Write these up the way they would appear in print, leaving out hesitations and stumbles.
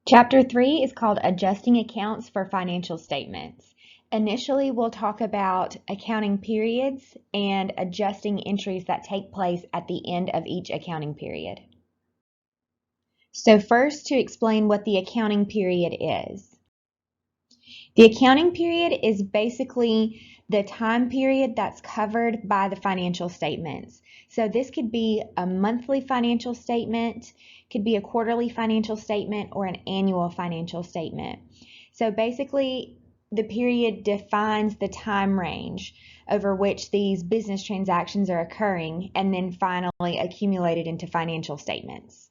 Chapter 3 is called Adjusting Accounts for Financial Statements. Initially, we'll talk about accounting periods and adjusting entries that take place at the end of each accounting period. So first, to explain what the accounting period is. The accounting period is basically the time period that's covered by the financial statements. So this could be a monthly financial statement, could be a quarterly financial statement, or an annual financial statement. So basically, the period defines the time range over which these business transactions are occurring and then finally accumulated into financial statements.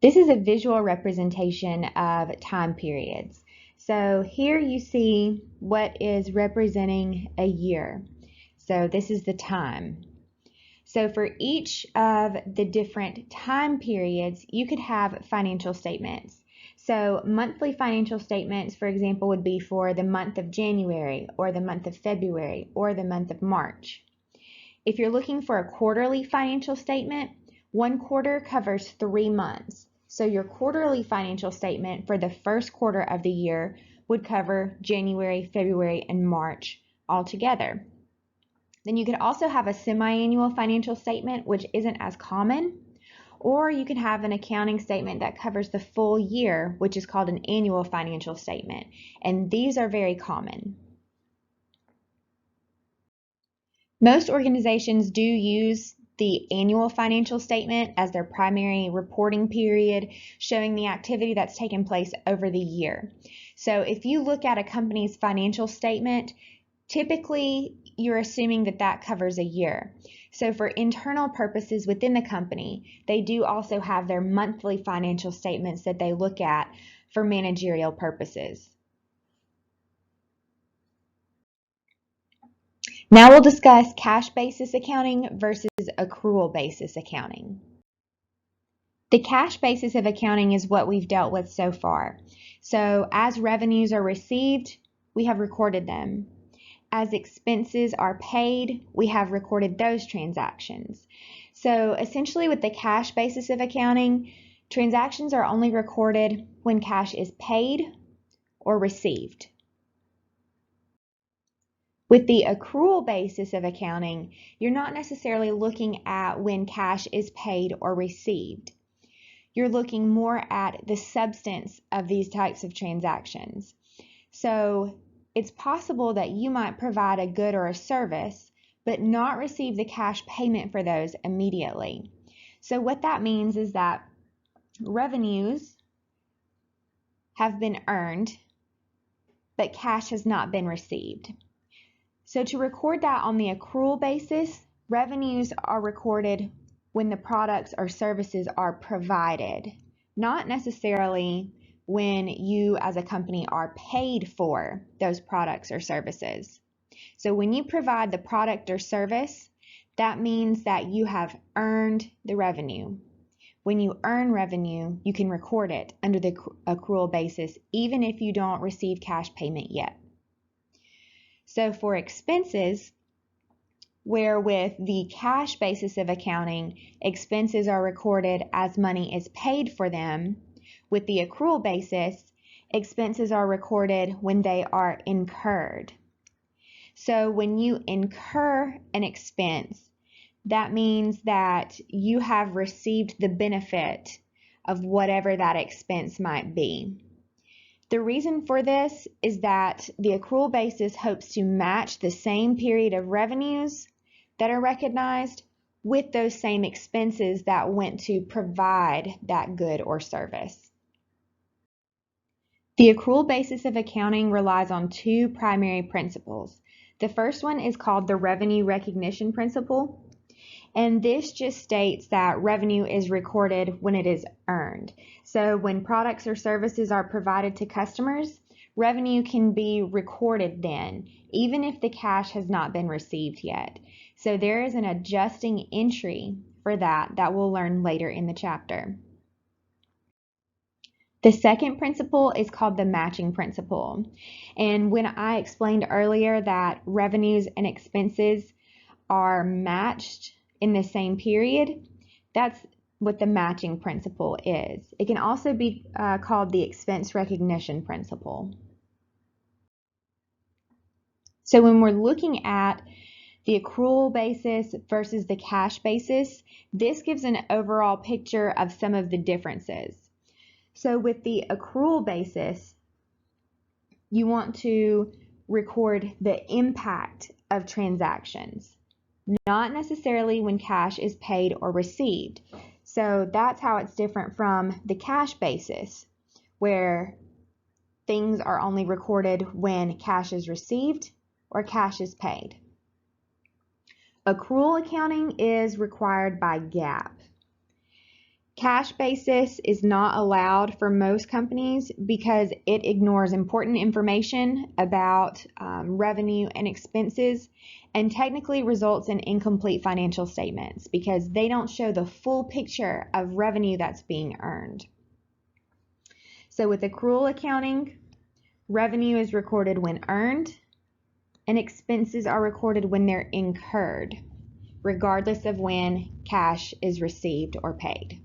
This is a visual representation of time periods. So here you see what is representing a year. So this is the time. So for each of the different time periods, you could have financial statements. So monthly financial statements, for example, would be for the month of January or the month of February or the month of March. If you're looking for a quarterly financial statement, one quarter covers 3 months. So your quarterly financial statement for the first quarter of the year would cover January, February, and March all together. Then you could also have a semi-annual financial statement, which isn't as common, or you could have an accounting statement that covers the full year, which is called an annual financial statement, and these are very common. Most organizations do use the annual financial statement as their primary reporting period, showing the activity that's taken place over the year. So if you look at a company's financial statement, typically you're assuming that that covers a year. So for internal purposes within the company, they do also have their monthly financial statements that they look at for managerial purposes. Now we'll discuss cash basis accounting versus accrual basis accounting. The cash basis of accounting is what we've dealt with so far. So as revenues are received, we have recorded them. As expenses are paid, we have recorded those transactions. So essentially with the cash basis of accounting, transactions are only recorded when cash is paid or received. With the accrual basis of accounting, you're not necessarily looking at when cash is paid or received. You're looking more at the substance of these types of transactions. So it's possible that you might provide a good or a service, but not receive the cash payment for those immediately. So what that means is that revenues have been earned, but cash has not been received. So to record that on the accrual basis, revenues are recorded when the products or services are provided, not necessarily when you as a company are paid for those products or services. So when you provide the product or service, that means that you have earned the revenue. When you earn revenue, you can record it under the accrual basis, even if you don't receive cash payment yet. So for expenses, where with the cash basis of accounting, expenses are recorded as money is paid for them, with the accrual basis, expenses are recorded when they are incurred. So when you incur an expense, that means that you have received the benefit of whatever that expense might be. The reason for this is that the accrual basis hopes to match the same period of revenues that are recognized with those same expenses that went to provide that good or service. The accrual basis of accounting relies on two primary principles. The first one is called the revenue recognition principle, and this just states that revenue is recorded when it is earned. So when products or services are provided to customers, revenue can be recorded then, even if the cash has not been received yet. So there is an adjusting entry for that we'll learn later in the chapter. The second principle is called the matching principle. And when I explained earlier that revenues and expenses are matched in the same period, that's what the matching principle is. It can also be called the expense recognition principle. So when we're looking at the accrual basis versus the cash basis, this gives an overall picture of some of the differences. So with the accrual basis, you want to record the impact of transactions, not necessarily when cash is paid or received. So that's how it's different from the cash basis, where things are only recorded when cash is received or cash is paid. Accrual accounting is required by GAAP. Cash basis is not allowed for most companies because it ignores important information about revenue and expenses and technically results in incomplete financial statements because they don't show the full picture of revenue that's being earned. So with accrual accounting, revenue is recorded when earned and expenses are recorded when they're incurred, regardless of when cash is received or paid.